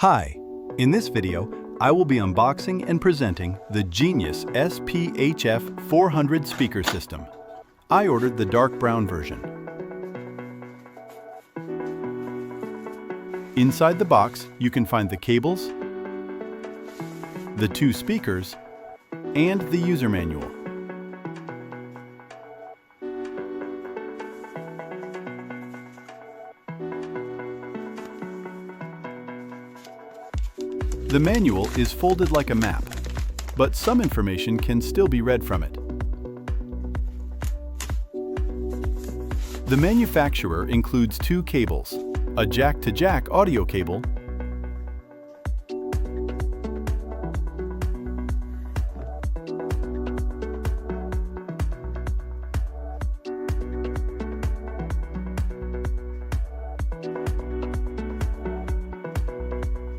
Hi, in this video, I will be unboxing and presenting the Genius SPHF 400 speaker system. I ordered the dark brown version. Inside the box, you can find the cables, the two speakers, and the user manual. The manual is folded like a map, but some information can still be read from it. The manufacturer includes two cables, a jack-to-jack audio cable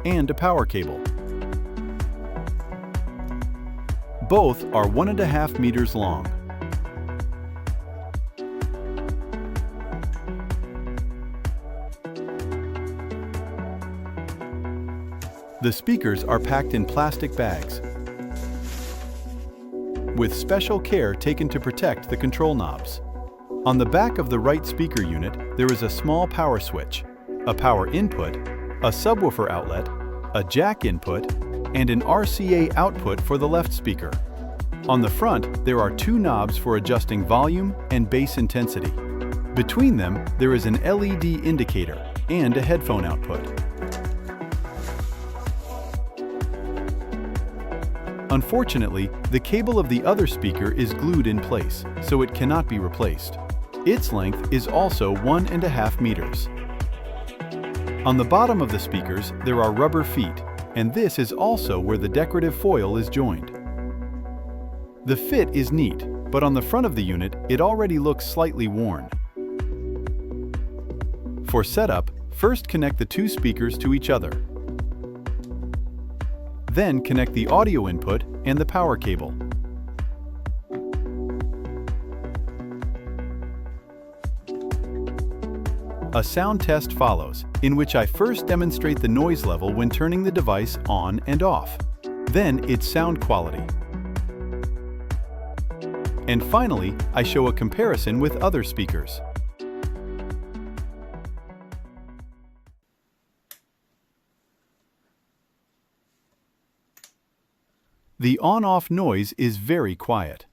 and a power cable. Both are 1.5 meters long. The speakers are packed in plastic bags, with special care taken to protect the control knobs. On the back of the right speaker unit, there is a small power switch, a power input, a subwoofer outlet, a jack input, and an RCA output for the left speaker. On the front, there are two knobs for adjusting volume and bass intensity. Between them, there is an LED indicator and a headphone output. Unfortunately, the cable of the other speaker is glued in place, so it cannot be replaced. Its length is also 1.5 meters. On the bottom of the speakers, there are rubber feet, and this is also where the decorative foil is joined. The fit is neat, but on the front of the unit, it already looks slightly worn. For setup, first connect the two speakers to each other. Then connect the audio input and the power cable. A sound test follows, in which I first demonstrate the noise level when turning the device on and off, then its sound quality. And finally, I show a comparison with other speakers. The on-off noise is very quiet.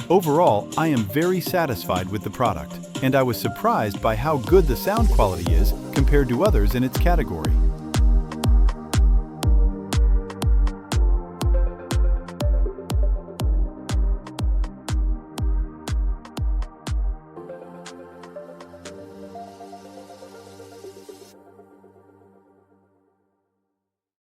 Overall, I am very satisfied with the product, and I was surprised by how good the sound quality is compared to others in its category.